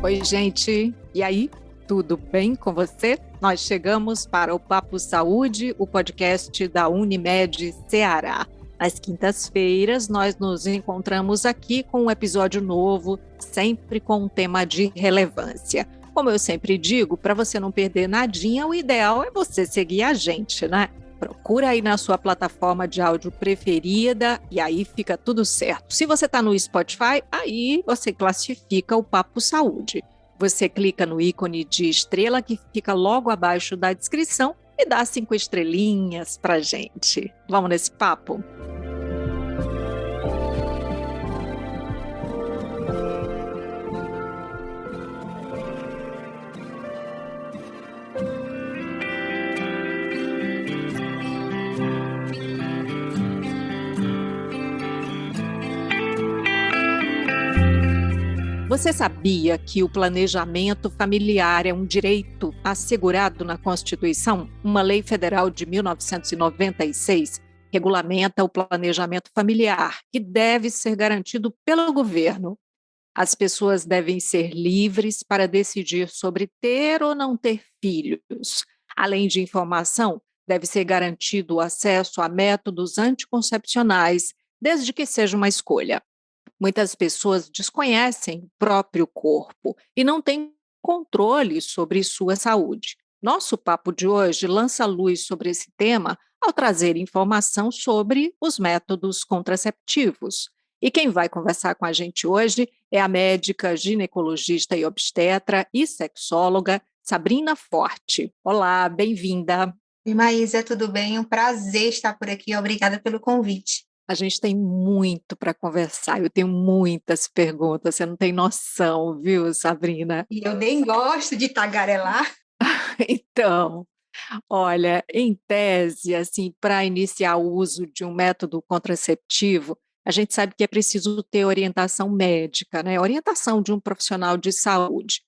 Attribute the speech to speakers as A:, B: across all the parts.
A: Oi, gente. E aí? Tudo bem com você? Nós chegamos para o Papo Saúde, o podcast da Unimed Ceará. Às quintas-feiras, nós nos encontramos aqui com um episódio novo, sempre com um tema de relevância. Como eu sempre digo, para você não perder nadinha, o ideal é você seguir a gente, né? Procura aí na sua plataforma de áudio preferida e aí fica tudo certo. Se você está no Spotify, aí você classifica o Papo Saúde. Você clica no ícone de estrela que fica logo abaixo da descrição e dá 5 estrelinhas pra gente. Vamos nesse papo? Você sabia que o planejamento familiar é um direito assegurado na Constituição? Uma lei federal de 1996 regulamenta o planejamento familiar, que deve ser garantido pelo governo. As pessoas devem ser livres para decidir sobre ter ou não ter filhos. Além de informação, deve ser garantido o acesso a métodos anticoncepcionais, desde que seja uma escolha. Muitas pessoas desconhecem o próprio corpo e não têm controle sobre sua saúde. Nosso papo de hoje lança luz sobre esse tema ao trazer informação sobre os métodos contraceptivos. E quem vai conversar com a gente hoje é a médica ginecologista e obstetra e sexóloga Sabrina Forte. Olá, bem-vinda.
B: Oi, Maísa, tudo bem? Um prazer estar por aqui. Obrigada pelo convite.
A: A gente tem muito para conversar, eu tenho muitas perguntas, você não tem noção, viu, Sabrina?
B: E eu nem gosto de tagarelar.
A: Então, olha, em tese, assim, para iniciar o uso de um método contraceptivo, a gente sabe que é preciso ter orientação médica, né? Orientação de um profissional de saúde.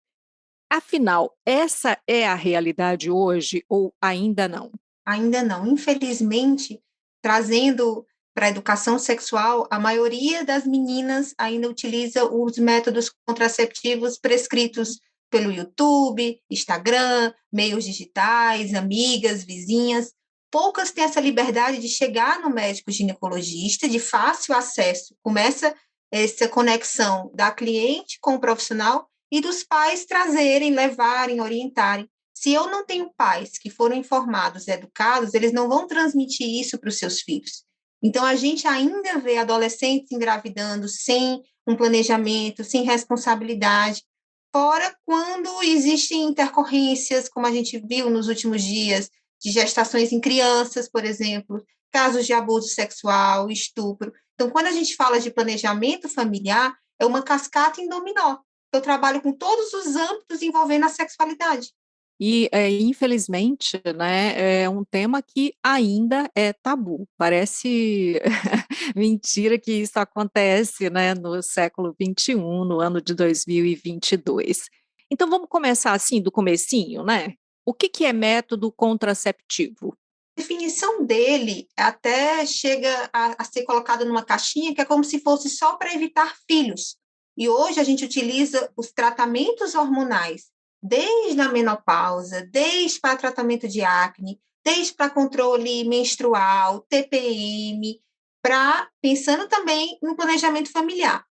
A: Afinal, essa é a realidade hoje ou ainda não?
B: Ainda não. Infelizmente, trazendo para a educação sexual, a maioria das meninas ainda utiliza os métodos contraceptivos prescritos pelo YouTube, Instagram, meios digitais, amigas, vizinhas. Poucas têm essa liberdade de chegar no médico ginecologista de fácil acesso. Começa essa conexão da cliente com o profissional e dos pais trazerem, levarem, orientarem. Se eu não tenho pais que foram informados e educados, eles não vão transmitir isso para os seus filhos. Então, a gente ainda vê adolescentes engravidando sem um planejamento, sem responsabilidade, fora quando existem intercorrências, como a gente viu nos últimos dias, de gestações em crianças, por exemplo, casos de abuso sexual, estupro. Então, quando a gente fala de planejamento familiar, é uma cascata em dominó. Eu trabalho com todos os âmbitos envolvendo a sexualidade.
A: E, infelizmente, né, é um tema que ainda é tabu. Parece mentira que isso acontece, né, no século XXI, no ano de 2022. Então, vamos começar assim, do comecinho, né? O que é método contraceptivo?
B: A definição dele até chega a ser colocada numa caixinha que é como se fosse só para evitar filhos. E hoje a gente utiliza os tratamentos hormonais, desde a menopausa, desde para tratamento de acne, desde para controle menstrual, TPM, para pensando também no planejamento familiar.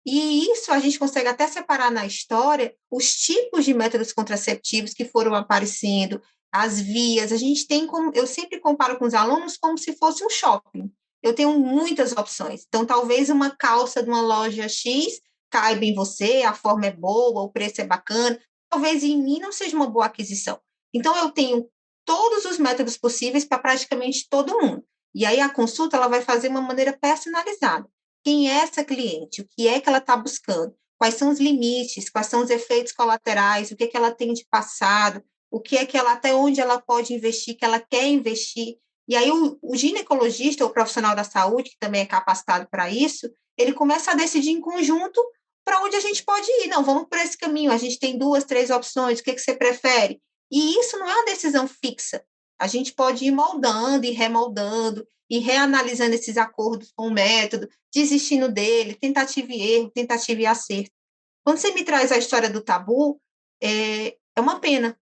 B: E isso a gente consegue até separar na história os tipos de métodos contraceptivos que foram aparecendo, as vias. A gente tem como, eu sempre comparo com os alunos como se fosse um shopping. Eu tenho muitas opções. Então, talvez uma calça de uma loja X caiba em você, a forma é boa, o preço é bacana. Talvez em mim não seja uma boa aquisição. Então, eu tenho todos os métodos possíveis para praticamente todo mundo. E aí a consulta ela vai fazer uma maneira personalizada. Quem é essa cliente? O que é que ela está buscando? Quais são os limites? Quais são os efeitos colaterais? O que é que ela tem de passado? O que é que ela, até onde ela pode investir, que ela quer investir? E aí o ginecologista, o profissional da saúde, que também é capacitado para isso, ele começa a decidir em conjunto para onde a gente pode ir. Não, vamos por esse caminho, a gente tem 2, 3 opções, o que, é que você prefere? E isso não é uma decisão fixa. A gente pode ir moldando e remoldando, e reanalisando esses acordos com o método, desistindo dele, tentativa e erro, tentativa e acerto. Quando você me traz a história do tabu, é uma pena,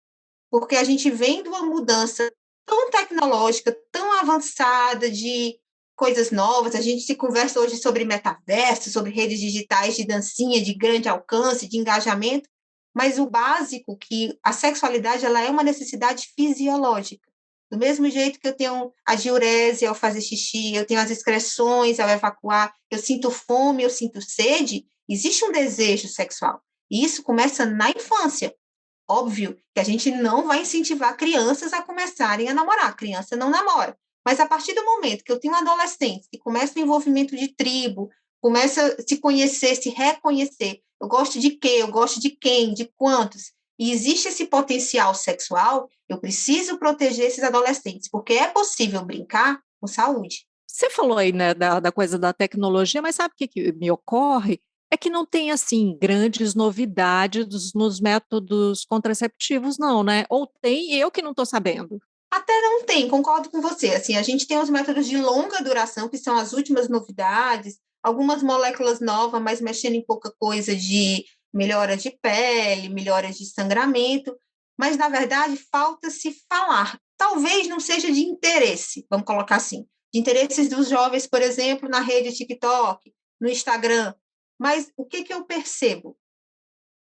B: porque a gente vem de uma mudança tão tecnológica, tão avançada, de coisas novas. A gente se conversa hoje sobre metaverso, sobre redes digitais de dancinha, de grande alcance, de engajamento, mas o básico, que a sexualidade ela é uma necessidade fisiológica. Do mesmo jeito que eu tenho a diurese ao fazer xixi, eu tenho as excreções ao evacuar, eu sinto fome, eu sinto sede, existe um desejo sexual. E isso começa na infância. Óbvio que a gente não vai incentivar crianças a começarem a namorar, a criança não namora. Mas a partir do momento que eu tenho um adolescente que começa o envolvimento de tribo, começa a se conhecer, se reconhecer, eu gosto de quê, eu gosto de quem, de quantos, e existe esse potencial sexual, eu preciso proteger esses adolescentes, porque é possível brincar com saúde.
A: Você falou aí, né, da coisa da tecnologia, mas sabe o que me ocorre? É que não tem, assim, grandes novidades nos métodos contraceptivos, não, né? Ou tem, e eu que não estou sabendo.
B: Até não tem, concordo com você. Assim, a gente tem os métodos de longa duração, que são as últimas novidades, algumas moléculas novas, mas mexendo em pouca coisa de melhora de pele, melhora de sangramento, mas, na verdade, falta se falar. Talvez não seja de interesse, vamos colocar assim, de interesses dos jovens, por exemplo, na rede TikTok, no Instagram. Mas o que eu percebo?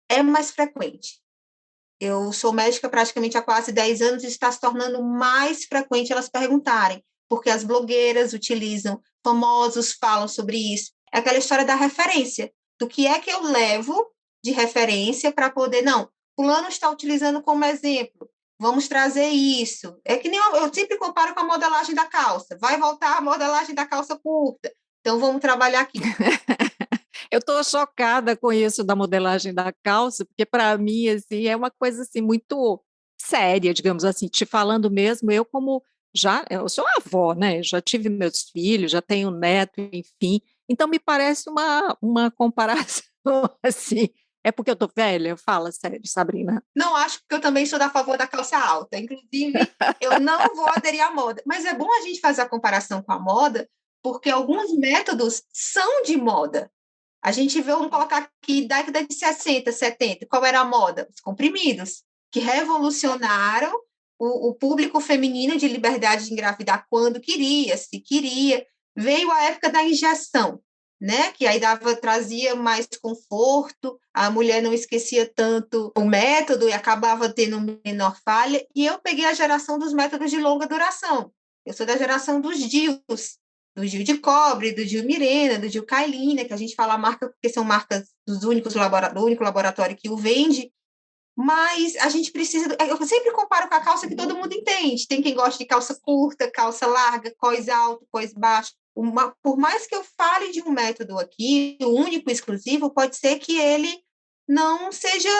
B: É mais frequente. Eu sou médica praticamente há quase 10 anos e está se tornando mais frequente elas perguntarem, porque as blogueiras utilizam, famosos falam sobre isso. É aquela história da referência, do que é que eu levo de referência para poder, não, fulano está utilizando como exemplo, vamos trazer isso. É que nem eu sempre comparo com a modelagem da calça, vai voltar a modelagem da calça curta, então vamos trabalhar aqui.
A: Eu estou chocada com isso da modelagem da calça, porque para mim, assim, é uma coisa, assim, muito séria, digamos assim. Te falando mesmo, eu sou avó, né, já tive meus filhos, já tenho neto, enfim, então me parece uma comparação, assim, é porque eu estou velha? Fala sério, Sabrina.
B: Não acho que eu também sou da favor da calça alta. Inclusive, eu não vou aderir à moda. Mas é bom a gente fazer a comparação com a moda, porque alguns métodos são de moda. A gente vê, vamos colocar aqui, década de 60, 70, qual era a moda? Os comprimidos, que revolucionaram o público feminino de liberdade de engravidar quando queria, se queria. Veio a época da injeção, né? Que aí trazia mais conforto, a mulher não esquecia tanto o método e acabava tendo menor falha. E eu peguei a geração dos métodos de longa duração. Eu sou da geração dos DIUs, do DIU de cobre, do DIU Mirena, do DIU Cailina, que a gente fala a marca porque são marcas do único laboratório que o vende. Mas a gente precisa. Eu sempre comparo com a calça que todo mundo entende. Tem quem gosta de calça curta, calça larga, cós alto, cós baixo. Por mais que eu fale de um método aqui, o único exclusivo, pode ser que ele não seja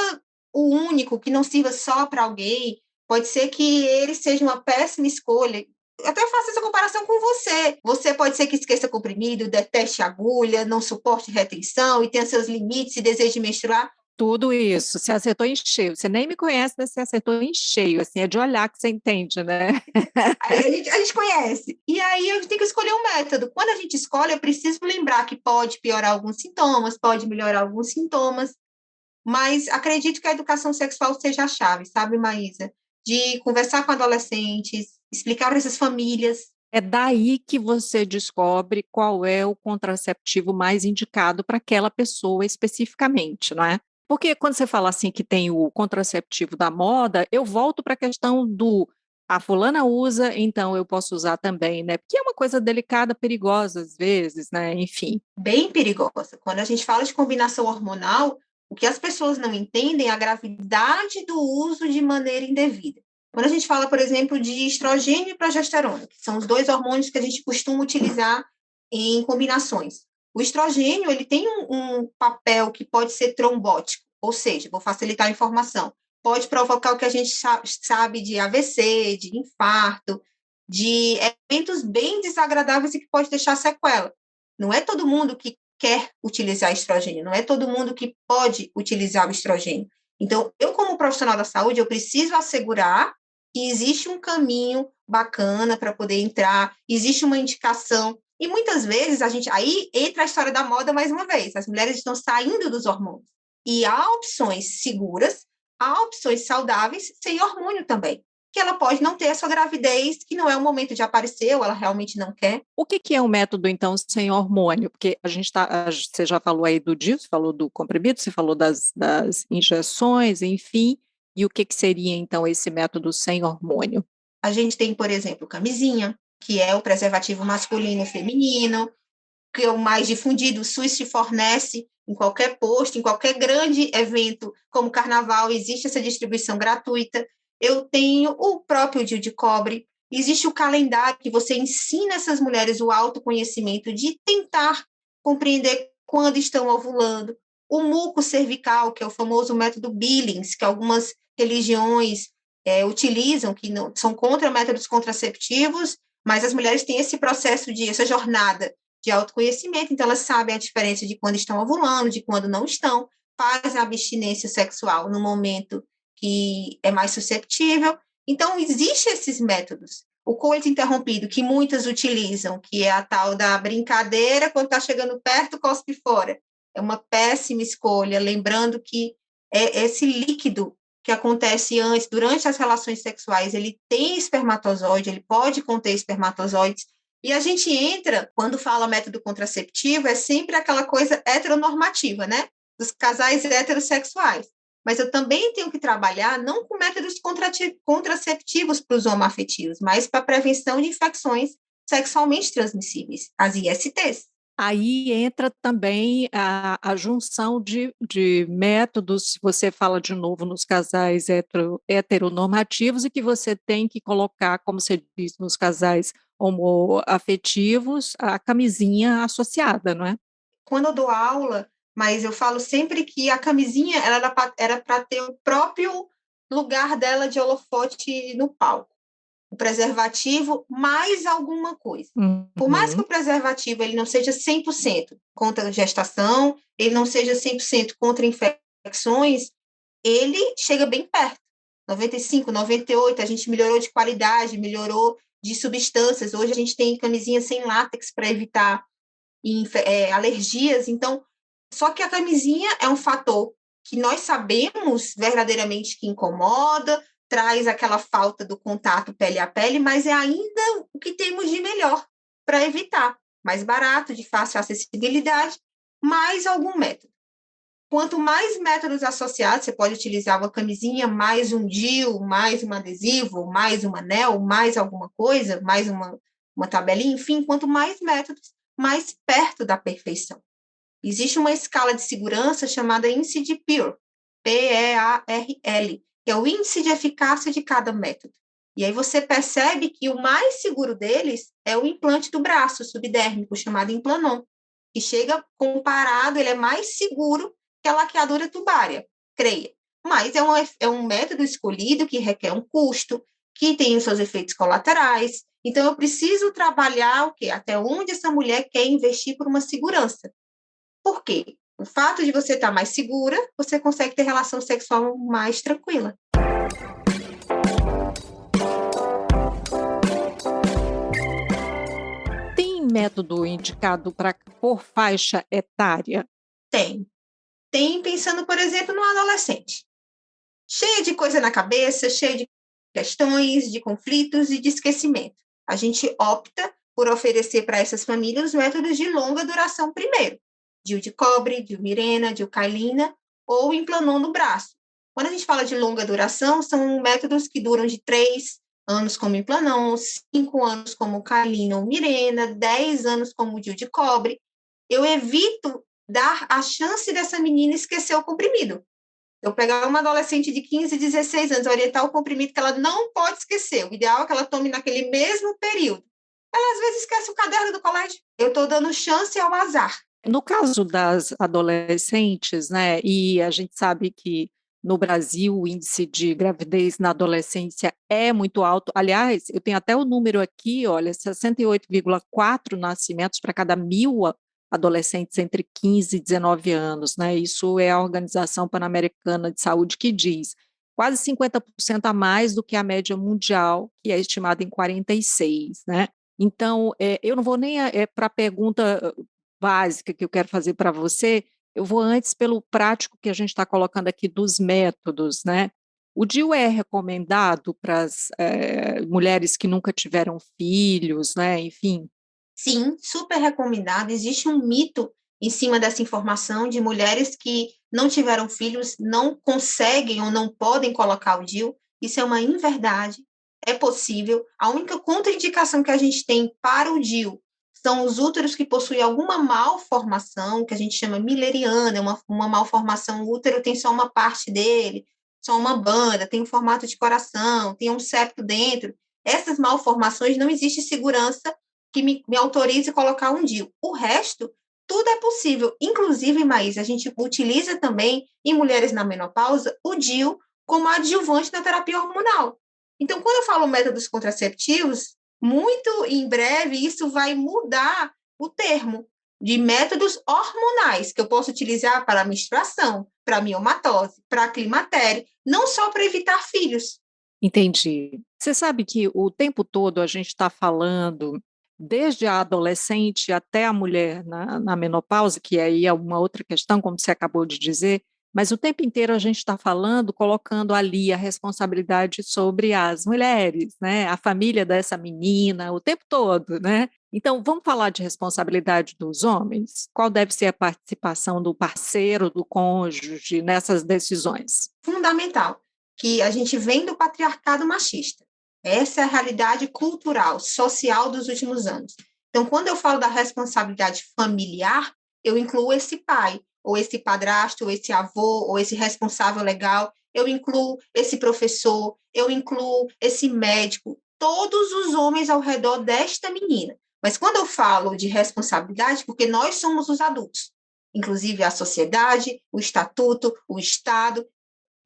B: o único, que não sirva só para alguém. Pode ser que ele seja uma péssima escolha. Eu até faço essa comparação com você. Você pode ser que esqueça comprimido, deteste agulha, não suporte retenção e tenha seus limites e deseje menstruar.
A: Tudo isso, você acertou em cheio. Você nem me conhece, mas você acertou em cheio, assim, é de olhar que você entende, né?
B: A gente conhece. E aí a gente tem que escolher um método. Quando a gente escolhe, eu preciso lembrar que pode piorar alguns sintomas, pode melhorar alguns sintomas, mas acredito que a educação sexual seja a chave, sabe, Maísa? De conversar com adolescentes, explicar para essas famílias.
A: É daí que você descobre qual é o contraceptivo mais indicado para aquela pessoa especificamente, não é? Porque quando você fala assim que tem o contraceptivo da moda, eu volto para a questão do a fulana usa, então eu posso usar também, né? Porque é uma coisa delicada, perigosa às vezes, né? Enfim.
B: Bem perigosa. Quando a gente fala de combinação hormonal, o que as pessoas não entendem é a gravidade do uso de maneira indevida. Quando a gente fala, por exemplo, de estrogênio e progesterona, que são os dois hormônios que a gente costuma utilizar em combinações. O estrogênio, ele tem um papel que pode ser trombótico, ou seja, vou facilitar a informação, pode provocar o que a gente sabe de AVC, de infarto, de eventos bem desagradáveis e que pode deixar sequela. Não é todo mundo que quer utilizar estrogênio, não é todo mundo que pode utilizar o estrogênio. Então, eu, como profissional da saúde, eu preciso assegurar que existe um caminho bacana para poder entrar, existe uma indicação. E muitas vezes aí entra a história da moda mais uma vez. As mulheres estão saindo dos hormônios. E há opções seguras, há opções saudáveis sem hormônio também, que ela pode não ter a sua gravidez, que não é o momento de aparecer, ou ela realmente não quer.
A: O que que é um método, então, sem hormônio? Porque você já falou aí do DIU, você falou do comprimido, você falou das injeções, enfim, e o que que seria, então, esse método sem hormônio?
B: A gente tem, por exemplo, camisinha, que é o preservativo masculino e feminino, que é o mais difundido. O SUS te fornece em qualquer posto, em qualquer grande evento, como carnaval, existe essa distribuição gratuita. Eu tenho o próprio DIU de cobre. Existe o calendário que você ensina essas mulheres o autoconhecimento de tentar compreender quando estão ovulando. O muco cervical, que é o famoso método Billings, que algumas religiões utilizam, que não, são contra métodos contraceptivos, mas as mulheres têm esse processo essa jornada de autoconhecimento, então elas sabem a diferença de quando estão ovulando, de quando não estão, fazem a abstinência sexual no momento que é mais susceptível. Então, existem esses métodos. O coito interrompido, que muitas utilizam, que é a tal da brincadeira, quando está chegando perto, cospe fora. É uma péssima escolha, lembrando que esse líquido que acontece antes, durante as relações sexuais, ele tem espermatozoide, ele pode conter espermatozoides, e a gente entra, quando fala método contraceptivo, é sempre aquela coisa heteronormativa, né? Dos casais heterossexuais. Mas eu também tenho que trabalhar não com métodos contraceptivos para os homoafetivos, mas para a prevenção de infecções sexualmente transmissíveis, as ISTs.
A: Aí entra também a junção de métodos, você fala de novo nos casais heteronormativos, e que você tem que colocar, como você diz, nos casais homoafetivos, a camisinha associada, não é?
B: Quando eu dou aula, mas eu falo sempre que a camisinha ela era para ter o próprio lugar dela de holofote no palco. O preservativo mais alguma coisa. Por mais que
A: Uhum.
B: o preservativo ele não seja 100% contra a gestação, ele não seja 100% contra infecções, ele chega bem perto. 95, 98, a gente melhorou de qualidade, melhorou de substâncias. Hoje a gente tem camisinha sem látex para evitar alergias. Então, só que a camisinha é um fator que nós sabemos verdadeiramente que incomoda, traz aquela falta do contato pele a pele, mas é ainda o que temos de melhor para evitar. Mais barato, de fácil acessibilidade, mais algum método. Quanto mais métodos associados, você pode utilizar uma camisinha, mais um DIU, mais um adesivo, mais um anel, mais alguma coisa, mais uma tabelinha, enfim, quanto mais métodos, mais perto da perfeição. Existe uma escala de segurança chamada índice de PEARL, PEARL, que é o índice de eficácia de cada método. E aí você percebe que o mais seguro deles é o implante do braço subdérmico, chamado Implanon, que chega comparado, ele é mais seguro que a laqueadura tubária, creia. Mas é um método escolhido que requer um custo, que tem os seus efeitos colaterais. Então, eu preciso trabalhar o quê? Até onde essa mulher quer investir por uma segurança. Por quê? O fato de você estar mais segura, você consegue ter relação sexual mais tranquila.
A: Tem método indicado por faixa etária?
B: Tem. Tem pensando, por exemplo, no adolescente. Cheia de coisa na cabeça, cheia de questões, de conflitos e de esquecimento. A gente opta por oferecer para essas famílias métodos de longa duração primeiro. DIU de cobre, DIU Mirena, DIU Kailina ou Implanon no braço. Quando a gente fala de longa duração, são métodos que duram de 3 anos como Implanon, 5 anos como Kailina ou Mirena, 10 anos como DIU de cobre. Eu evito dar a chance dessa menina esquecer o comprimido. Eu pegar uma adolescente de 15, 16 anos, orientar o comprimido que ela não pode esquecer. O ideal é que ela tome naquele mesmo período. Ela, às vezes, esquece o caderno do colégio. Eu estou dando chance ao azar.
A: No caso das adolescentes, né, e a gente sabe que no Brasil o índice de gravidez na adolescência é muito alto. Aliás, eu tenho até o número aqui, olha, 68,4 nascimentos para cada 1.000 adolescentes entre 15 e 19 anos, né? Isso é a Organização Pan-Americana de Saúde que diz. Quase 50% a mais do que a média mundial, que é estimada em 46, né? Então, eu não vou nem para a pergunta básica que eu quero fazer para você, Eu vou antes pelo prático que a gente está colocando aqui dos métodos, né? O DIU é recomendado para as mulheres que nunca tiveram filhos, né? Enfim.
B: Sim, super recomendado. Existe um mito em cima dessa informação de mulheres que não tiveram filhos, não conseguem ou não podem colocar o DIU. Isso é uma inverdade. É possível. A única contraindicação que a gente tem para o DIU são os úteros que possuem alguma malformação, que a gente chama milleriana, uma malformação. O útero tem só uma parte dele, só uma banda, tem um formato de coração, tem um septo dentro. Essas malformações não existe segurança que me autorize a colocar um DIU. O resto, tudo é possível. Inclusive, Maís, a gente utiliza também, em mulheres na menopausa, o DIU como adjuvante na terapia hormonal. Então, quando eu falo métodos contraceptivos, muito em breve isso vai mudar o termo de métodos hormonais, que eu posso utilizar para menstruação, para miomatose, para climatério, não só para evitar filhos.
A: Entendi. Você sabe que o tempo todo a gente está falando, desde a adolescente até a mulher na menopausa, que aí é uma outra questão, como você acabou de dizer, mas o tempo inteiro a gente está falando, colocando ali a responsabilidade sobre as mulheres, né? A família dessa menina, o tempo todo, né? Então, vamos falar de responsabilidade dos homens? Qual deve ser a participação do parceiro, do cônjuge nessas decisões?
B: Fundamental, que a gente vem do patriarcado machista. Essa é a realidade cultural, social dos últimos anos. Então, quando eu falo da responsabilidade familiar, eu incluo esse pai, ou esse padrasto, ou esse avô, ou esse responsável legal, eu incluo esse professor, eu incluo esse médico, todos os homens ao redor desta menina. Mas quando eu falo de responsabilidade, porque nós somos os adultos, inclusive a sociedade, o estatuto, o Estado,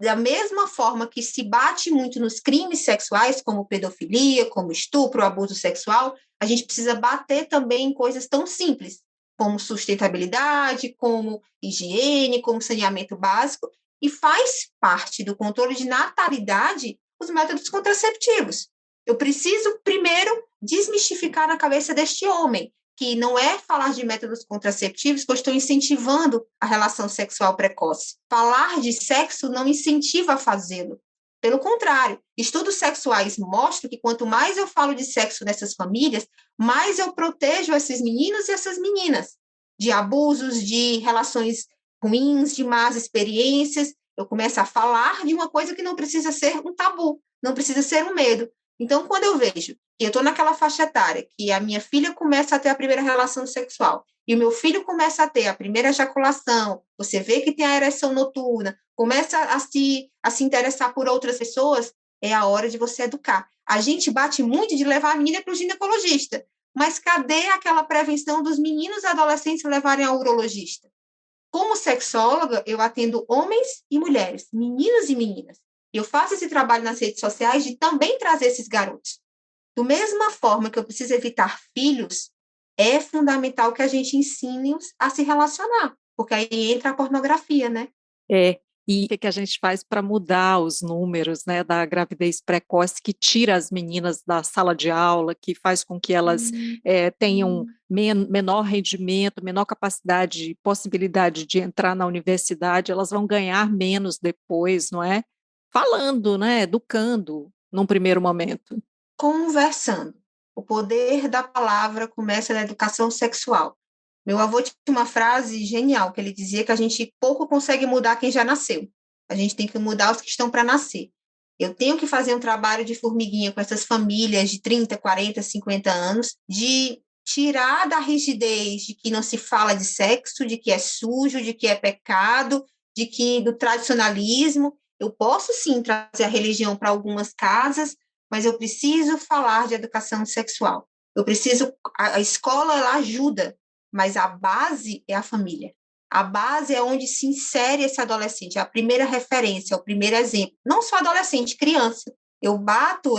B: da mesma forma que se bate muito nos crimes sexuais, como pedofilia, como estupro, abuso sexual, a gente precisa bater também em coisas tão simples, como sustentabilidade, como higiene, como saneamento básico, e faz parte do controle de natalidade os métodos contraceptivos. Eu preciso, primeiro, desmistificar na cabeça deste homem que não é falar de métodos contraceptivos que eu estou incentivando a relação sexual precoce. Falar de sexo não incentiva a fazê-lo. Pelo contrário, estudos sexuais mostram que quanto mais eu falo de sexo nessas famílias, mais eu protejo esses meninos e essas meninas de abusos, de relações ruins, de más experiências. Eu começo a falar de uma coisa que não precisa ser um tabu, não precisa ser um medo. Então, quando eu vejo que eu estou naquela faixa etária, que a minha filha começa a ter a primeira relação sexual, e o meu filho começa a ter a primeira ejaculação, você vê que tem a ereção noturna, começa a se interessar por outras pessoas, é a hora de você educar. A gente bate muito de levar a menina para o ginecologista, mas cadê aquela prevenção dos meninos e adolescentes levarem ao urologista? Como sexóloga, eu atendo homens e mulheres, meninos e meninas. Eu faço esse trabalho nas redes sociais de também trazer esses garotos. Da mesma forma que eu preciso evitar filhos, é fundamental que a gente ensine-os a se relacionar, porque aí entra a pornografia, né?
A: É, e o que que a gente faz para mudar os números, né, da gravidez precoce, que tira as meninas da sala de aula, que faz com que elas tenham menor rendimento, menor capacidade, possibilidade de entrar na universidade, elas vão ganhar menos depois, não é? Falando, né, educando num primeiro momento.
B: Conversando. O poder da palavra começa na educação sexual. Meu avô tinha uma frase genial, que ele dizia que a gente pouco consegue mudar quem já nasceu. A gente tem que mudar os que estão para nascer. Eu tenho que fazer um trabalho de formiguinha com essas famílias de 30, 40, 50 anos, de tirar da rigidez de que não se fala de sexo, de que é sujo, de que é pecado, de que do tradicionalismo. Eu posso sim trazer a religião para algumas casas, mas eu preciso falar de educação sexual. Eu preciso, a escola ela ajuda, mas a base é a família. A base é onde se insere esse adolescente, é a primeira referência, é o primeiro exemplo. Não só adolescente, criança. Eu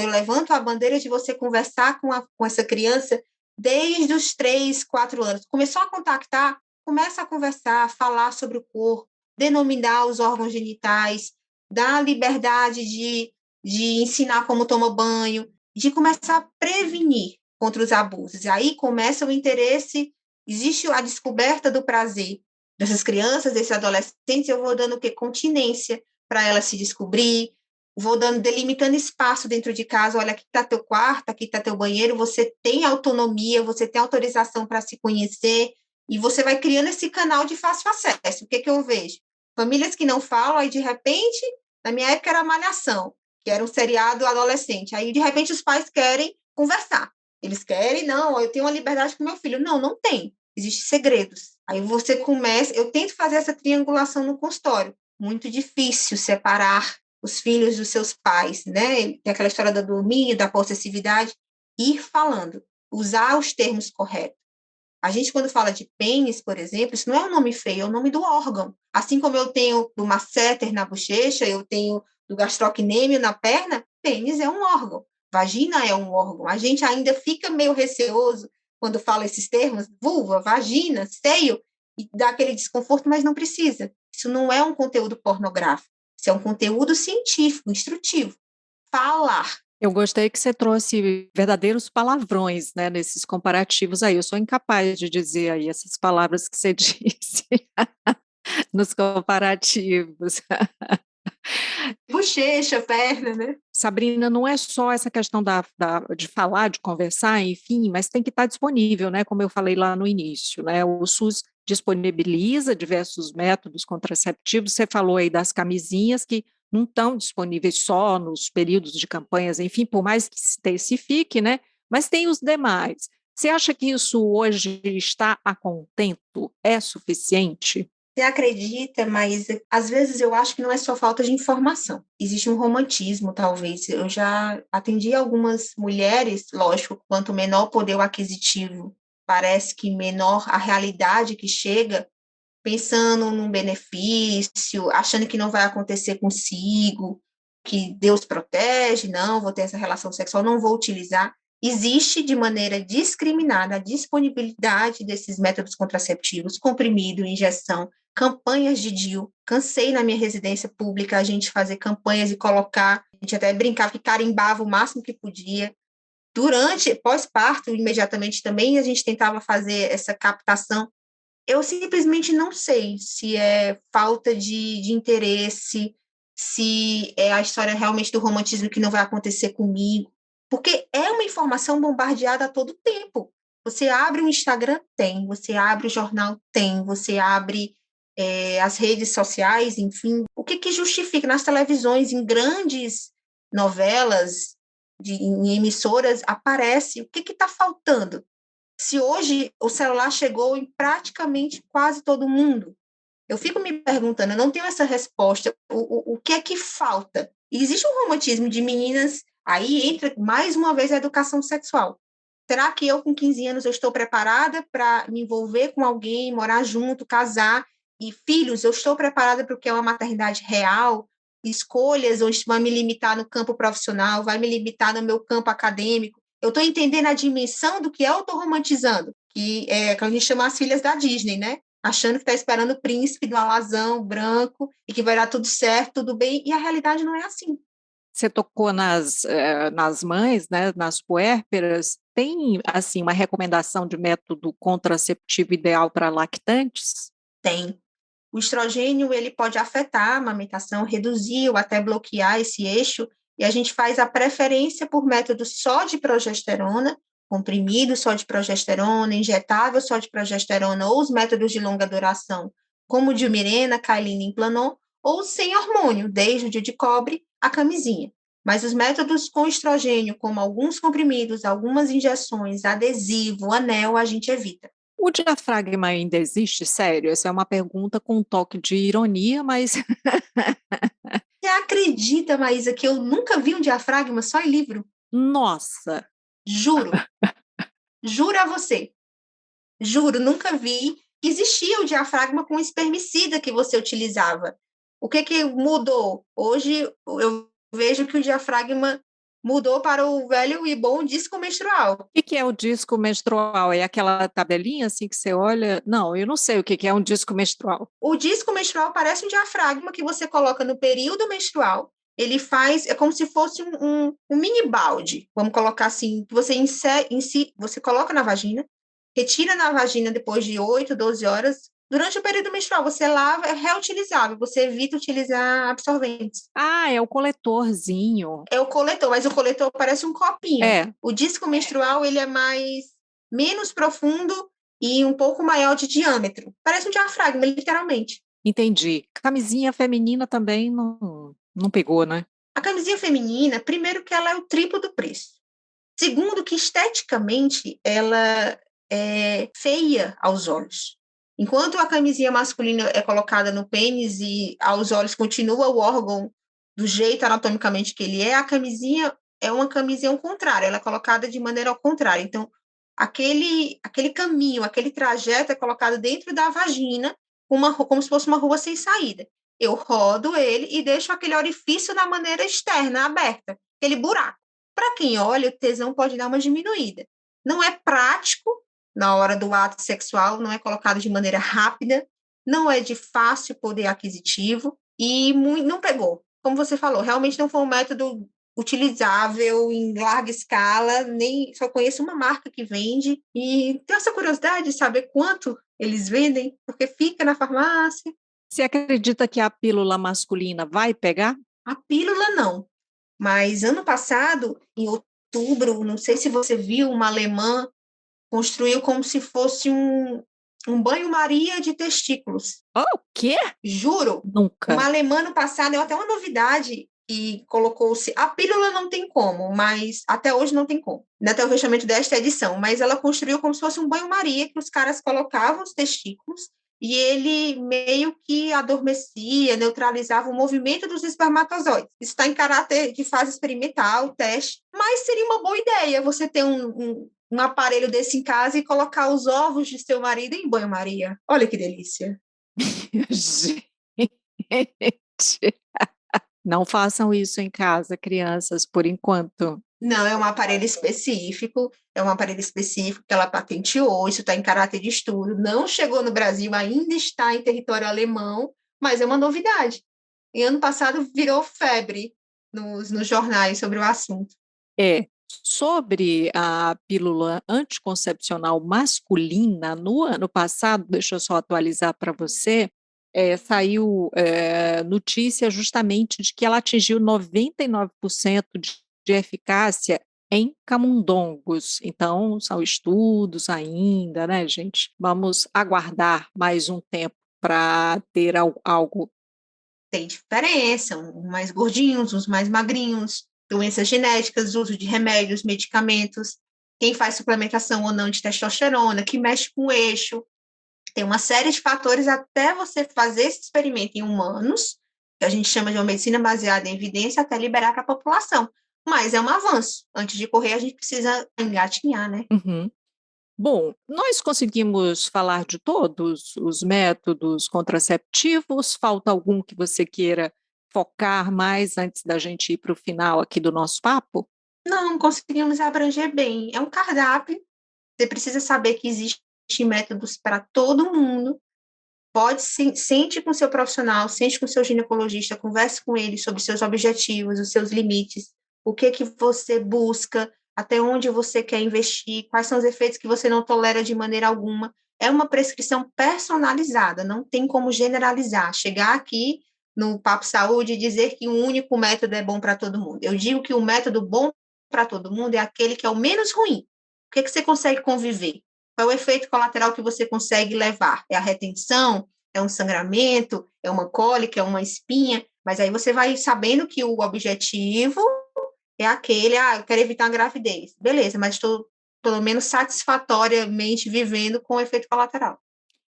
B: levanto a bandeira de você conversar com essa criança desde os 3, 4 anos. Começou a contactar, começa a conversar, falar sobre o corpo, denominar os órgãos genitais, dar liberdade de ensinar como toma banho, de começar a prevenir contra os abusos. E aí começa o interesse, existe a descoberta do prazer. dessas crianças, desses adolescentes, eu vou dando o quê? Continência para ela se descobrir, vou dando, delimitando espaço dentro de casa, olha, aqui está teu quarto, aqui está teu banheiro, você tem autonomia, você tem autorização para se conhecer, e você vai criando esse canal de fácil acesso. O que que eu vejo? Famílias que não falam, aí de repente, na minha época era Malhação, que era um seriado adolescente, aí de repente os pais querem conversar, eles querem, não, eu tenho uma liberdade com meu filho. Não, não tem, existem segredos. Aí você começa, eu tento fazer essa triangulação no consultório, muito difícil separar os filhos dos seus pais, né? Tem aquela história do domínio, da possessividade, ir falando, usar os termos corretos. A gente, quando fala de pênis, por exemplo, isso não é um nome feio, é o nome do órgão. Assim como eu tenho do masseter na bochecha, eu tenho do gastrocnêmio na perna, pênis é um órgão, vagina é um órgão. A gente ainda fica meio receoso quando fala esses termos, vulva, vagina, seio, e dá aquele desconforto, mas não precisa. Isso não é um conteúdo pornográfico, isso é um conteúdo científico, instrutivo. Falar.
A: Eu gostei que você trouxe verdadeiros palavrões, né, nesses comparativos aí. Eu sou incapaz de dizer aí essas palavras que você disse nos comparativos.
B: Bochecha, perna, né?
A: Sabrina, não é só essa questão de falar, de conversar, enfim, mas tem que estar disponível, né? Como eu falei lá no início, né? O SUS disponibiliza diversos métodos contraceptivos. Você falou aí das camisinhas que não estão disponíveis só nos períodos de campanhas, enfim, por mais que se intensifique, né? Mas tem os demais. Você acha que isso hoje está a contento? É suficiente?
B: Você acredita, mas às vezes eu acho que não é só falta de informação. Existe um romantismo, talvez. Eu já atendi algumas mulheres, lógico, quanto menor o poder aquisitivo, parece que menor a realidade que chega, pensando num benefício, achando que não vai acontecer consigo, que Deus protege, não, vou ter essa relação sexual, não vou utilizar. Existe de maneira discriminada a disponibilidade desses métodos contraceptivos, comprimido, injeção, campanhas de DIU. Cansei na minha residência pública a gente fazer campanhas e colocar, a gente até brincava que carimbava o máximo que podia. Durante, pós-parto, imediatamente também, a gente tentava fazer essa captação. Eu simplesmente não sei se é falta de interesse, se é a história realmente do romantismo que não vai acontecer comigo, porque é uma informação bombardeada a todo tempo. Você abre o Instagram, tem, você abre o jornal, tem, você abre as redes sociais, enfim. O que, que justifica? Nas televisões, em grandes novelas, em emissoras, aparece. O que está faltando? Se hoje o celular chegou em praticamente quase todo mundo, eu fico me perguntando, eu não tenho essa resposta, o que é que falta? E existe um romantismo de meninas, aí entra mais uma vez a educação sexual. Será que eu, com 15 anos, eu estou preparada para me envolver com alguém, morar junto, casar, e filhos, eu estou preparada para o que é uma maternidade real, escolhas onde vai me limitar no campo profissional, vai me limitar no meu campo acadêmico? Eu estou entendendo a dimensão do que eu estou romantizando, que é que a gente chama as filhas da Disney, né? Achando que está esperando o príncipe do alazão branco e que vai dar tudo certo, tudo bem, e a realidade não é assim.
A: Você tocou nas mães, né, nas puérperas. Tem, assim, uma recomendação de método contraceptivo ideal para lactantes?
B: Tem. O estrogênio, ele pode afetar a amamentação, reduzir ou até bloquear esse eixo, e a gente faz a preferência por método só de progesterona, comprimido só de progesterona, injetável só de progesterona, ou os métodos de longa duração, como o Dimirena, Cailina e Implanon, ou sem hormônio, desde o DIU de cobre, a camisinha. Mas os métodos com estrogênio, como alguns comprimidos, algumas injeções, adesivo, anel, a gente evita.
A: O diafragma ainda existe? Sério, essa é uma pergunta com um toque de ironia, mas
B: Você acredita, Maísa, que eu nunca vi um diafragma só em livro?
A: nossa,
B: Juro, juro a você. Juro, nunca vi. Existia o diafragma com espermicida que você utilizava. O que que mudou? Hoje eu vejo que o diafragma mudou para o velho e bom disco menstrual.
A: o que que é o disco menstrual? É aquela tabelinha assim que você olha? Não, eu não sei o que que é um disco menstrual.
B: O disco menstrual parece um diafragma que você coloca no período menstrual. Ele faz, é como se fosse um mini balde, vamos colocar assim, que você insere, você coloca na vagina, retira na vagina depois de 8, 12 horas, Durante o período menstrual, você lava, é reutilizável, você evita utilizar absorventes.
A: Ah, é o coletorzinho.
B: É o coletor, mas o coletor parece um copinho.
A: É,
B: O disco menstrual, ele é menos profundo e um pouco maior de diâmetro. Parece um diafragma, literalmente.
A: entendi. Camisinha feminina também não pegou, né?
B: A camisinha feminina, primeiro que ela é o triplo do preço. Segundo que esteticamente ela é feia aos olhos. Enquanto a camisinha masculina é colocada no pênis e aos olhos continua o órgão do jeito anatomicamente que ele é, a camisinha é uma camisinha ao contrário, ela é colocada de maneira ao contrário. Então, aquele caminho, aquele trajeto é colocado dentro da vagina, como se fosse uma rua sem saída. Eu rodo ele e deixo aquele orifício da maneira externa, aberta, aquele buraco. Para quem olha, o tesão pode dar uma diminuída. Não é prático na hora do ato sexual, não é colocado de maneira rápida, não é de fácil poder aquisitivo e não pegou. Como você falou, realmente não foi um método utilizável em larga escala, nem só conheço uma marca que vende e tenho essa curiosidade de saber quanto eles vendem, porque fica na farmácia.
A: Você acredita que a pílula masculina vai pegar?
B: A pílula não, mas ano passado, em outubro, não sei se você viu, uma alemã construiu como se fosse um banho-maria de testículos.
A: Oh, o quê?
B: Juro, uma
A: Nunca.
B: alemã no passado, deu até uma novidade e colocou-se. A pílula não tem como, mas até hoje não tem como. Ainda até o fechamento desta edição, mas ela construiu como se fosse um banho-maria que os caras colocavam os testículos e ele meio que adormecia, neutralizava o movimento dos espermatozoides. Isso está em caráter de fase experimental, teste, mas seria uma boa ideia você ter um aparelho desse em casa e colocar os ovos de seu marido em banho-maria. Olha que delícia.
A: Gente, não façam isso em casa, crianças, por enquanto.
B: Não, é um aparelho específico que ela patenteou, isso está em caráter de estudo, não chegou no Brasil, ainda está em território alemão, mas é uma novidade. E ano passado virou febre nos jornais sobre o assunto.
A: É, sobre a pílula anticoncepcional masculina, no ano passado, deixa eu só atualizar para você, saiu notícia justamente de que ela atingiu 99% de eficácia em camundongos. Então, são estudos ainda, né, gente? Vamos aguardar mais um tempo para ter algo.
B: Tem diferença, uns mais gordinhos, uns mais magrinhos, doenças genéticas, uso de remédios, medicamentos, quem faz suplementação ou não de testosterona, que mexe com o eixo. Tem uma série de fatores até você fazer esse experimento em humanos, que a gente chama de uma medicina baseada em evidência, até liberar para a população. Mas é um avanço. Antes de correr, a gente precisa engatinhar, né?
A: Uhum. Bom, nós conseguimos falar de todos os métodos contraceptivos? Falta algum que você queira focar mais antes da gente ir para o final aqui do nosso papo?
B: Não conseguimos abranger bem. É um cardápio. Você precisa saber que existem métodos para todo mundo. Sente com seu profissional, sente com seu ginecologista, converse com ele sobre seus objetivos, os seus limites, o que você busca, até onde você quer investir, quais são os efeitos que você não tolera de maneira alguma. É uma prescrição personalizada, não tem como generalizar. Chegar aqui no Papo Saúde e dizer que um único método é bom para todo mundo. Eu digo que o método bom para todo mundo é aquele que é o menos ruim. O que você consegue conviver? Qual é o efeito colateral que você consegue levar? É a retenção? É um sangramento? É uma cólica? É uma espinha? Mas aí você vai sabendo que o objetivo é aquele, eu quero evitar a gravidez. Beleza, mas estou pelo menos satisfatoriamente vivendo com o efeito colateral.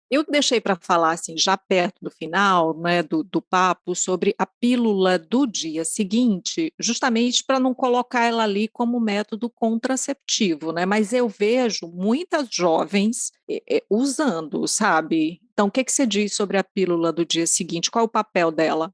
A: Eu deixei para falar, assim, já perto do final, né, do papo, sobre a pílula do dia seguinte, justamente para não colocar ela ali como método contraceptivo, né? Mas eu vejo muitas jovens usando, sabe? Então, o que você diz sobre a pílula do dia seguinte? Qual é o papel dela?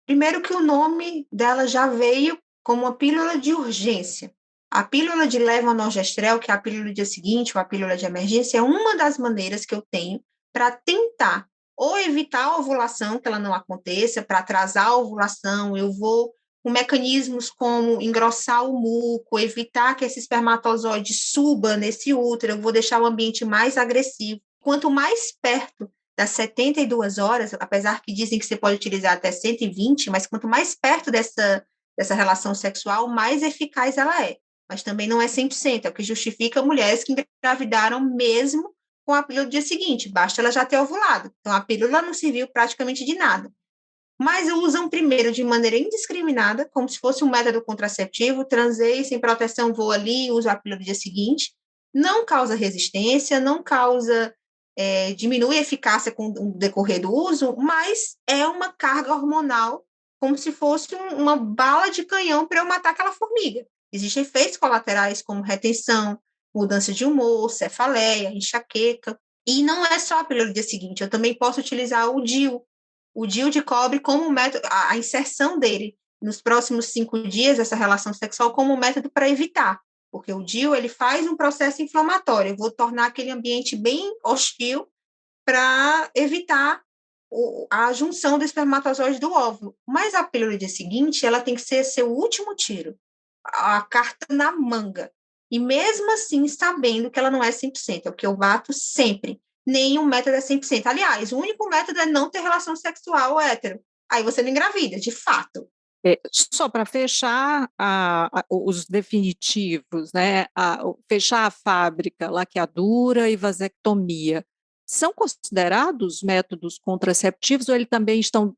B: Primeiro que o nome dela já veio como uma pílula de urgência. A pílula de levonorgestrel, que é a pílula do dia seguinte, ou a pílula de emergência, é uma das maneiras que eu tenho para tentar ou evitar a ovulação, que ela não aconteça, para atrasar a ovulação, eu vou com mecanismos como engrossar o muco, evitar que esse espermatozoide suba nesse útero, eu vou deixar o ambiente mais agressivo. Quanto mais perto das 72 horas, apesar que dizem que você pode utilizar até 120, mas quanto mais perto dessa relação sexual, mais eficaz ela é. Mas também não é 100%, é o que justifica mulheres que engravidaram mesmo com a pílula do dia seguinte, basta ela já ter ovulado. Então, a pílula não serviu praticamente de nada. Mas usam primeiro de maneira indiscriminada, como se fosse um método contraceptivo, transei sem proteção, vou ali, uso a pílula do dia seguinte, não causa resistência, não causa, diminui a eficácia com o decorrer do uso, mas é uma carga hormonal, como se fosse uma bala de canhão para eu matar aquela formiga. Existem efeitos colaterais como retenção, mudança de humor, cefaleia, enxaqueca, e não é só a pílula do dia seguinte, eu também posso utilizar o DIU de cobre como método, a inserção dele nos próximos 5 dias, essa relação sexual, como método para evitar, porque o DIU, ele faz um processo inflamatório, eu vou tornar aquele ambiente bem hostil para evitar a junção do espermatozoide do óvulo. Mas a pílula do dia seguinte, ela tem que ser seu último tiro, a carta na manga. E mesmo assim, sabendo que ela não é 100%, é o que eu bato sempre. Nenhum método é 100%. Aliás, o único método é não ter relação sexual hétero. Aí você não engravida, de fato.
A: Só para fechar os definitivos, né? Fechar a fábrica, laqueadura e vasectomia, são considerados métodos contraceptivos ou eles também estão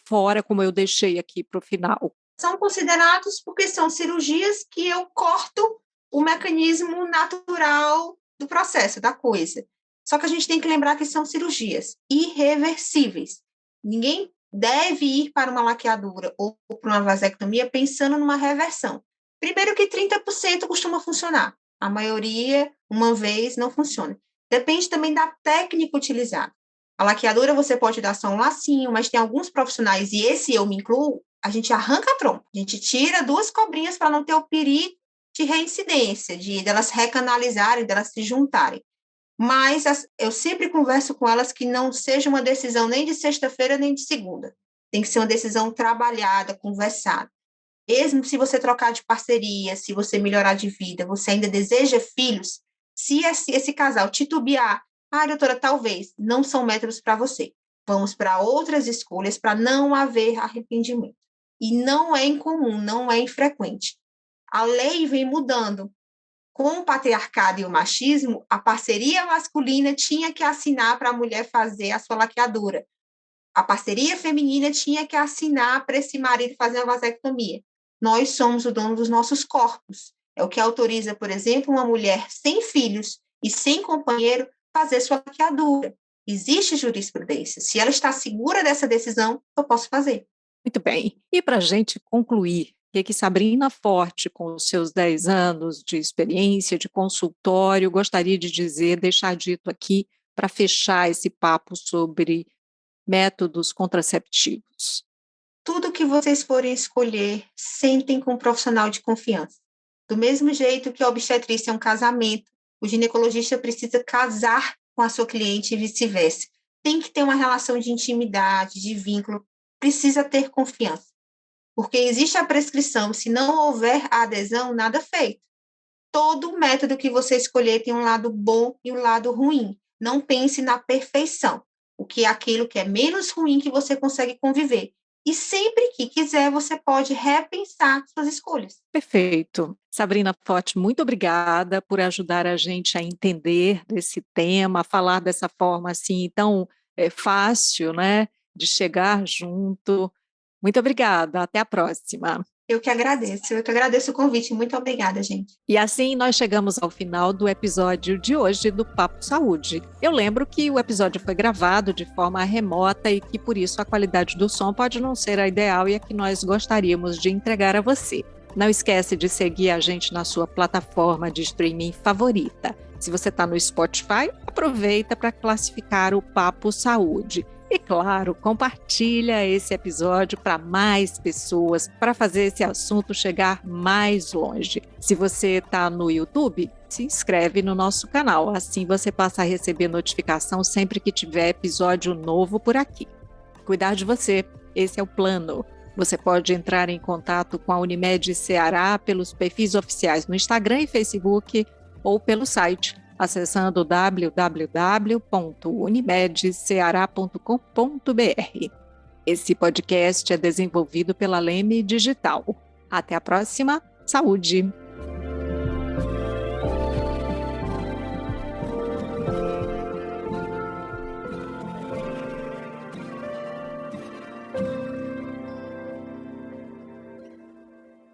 A: fora, como eu deixei aqui para o final?
B: São considerados porque são cirurgias que eu corto o mecanismo natural do processo, da coisa. Só que a gente tem que lembrar que são cirurgias irreversíveis. Ninguém deve ir para uma laqueadura ou para uma vasectomia pensando numa reversão. Primeiro que 30% costuma funcionar. A maioria, uma vez, não funciona. Depende também da técnica utilizada. A laqueadura você pode dar só um lacinho, mas tem alguns profissionais, e esse eu me incluo, a gente arranca a trompa, a gente tira 2 cobrinhas para não ter o perigo de reincidência, delas recanalizarem, delas se juntarem. Mas eu sempre converso com elas que não seja uma decisão nem de sexta-feira nem de segunda. Tem que ser uma decisão trabalhada, conversada. Mesmo se você trocar de parceria, se você melhorar de vida, você ainda deseja filhos, se esse casal titubear, doutora, talvez, não são métodos para você. Vamos para outras escolhas para não haver arrependimento. E não é incomum, não é infrequente. A lei vem mudando. Com o patriarcado e o machismo, a parceria masculina tinha que assinar para a mulher fazer a sua laqueadura. A parceria feminina tinha que assinar para esse marido fazer a vasectomia. Nós somos o dono dos nossos corpos. É o que autoriza, por exemplo, uma mulher sem filhos e sem companheiro fazer sua laqueadura. Existe jurisprudência. Se ela está segura dessa decisão, eu posso fazer.
A: Muito bem. E para a gente concluir, o que Sabrina Forte, com os seus 10 anos de experiência, de consultório, gostaria de dizer, deixar dito aqui, para fechar esse papo sobre métodos contraceptivos?
B: Tudo que vocês forem escolher, sentem com um profissional de confiança. Do mesmo jeito que a obstetrícia é um casamento, o ginecologista precisa casar com a sua cliente e vice-versa. Tem que ter uma relação de intimidade, de vínculo, precisa ter confiança. Porque existe a prescrição, se não houver a adesão, nada feito. Todo método que você escolher tem um lado bom e um lado ruim. Não pense na perfeição, o que é aquilo que é menos ruim que você consegue conviver. E sempre que quiser, você pode repensar suas escolhas.
A: Perfeito. Sabrina Forte, muito obrigada por ajudar a gente a entender desse tema, a falar dessa forma assim tão fácil, né, de chegar junto. Muito obrigada, até a próxima.
B: Eu que agradeço o convite. Muito obrigada, gente.
A: E assim nós chegamos ao final do episódio de hoje do Papo Saúde. Eu lembro que o episódio foi gravado de forma remota e que por isso a qualidade do som pode não ser a ideal e a que nós gostaríamos de entregar a você. Não esquece de seguir a gente na sua plataforma de streaming favorita. Se você está no Spotify, aproveita para classificar o Papo Saúde. E claro, compartilha esse episódio para mais pessoas, para fazer esse assunto chegar mais longe. Se você está no YouTube, se inscreve no nosso canal, assim você passa a receber notificação sempre que tiver episódio novo por aqui. Cuidar de você, esse é o plano. Você pode entrar em contato com a Unimed Ceará pelos perfis oficiais no Instagram e Facebook ou pelo site acessando www.unimedceara.com.br. Esse podcast é desenvolvido pela Leme Digital. Até a próxima. Saúde!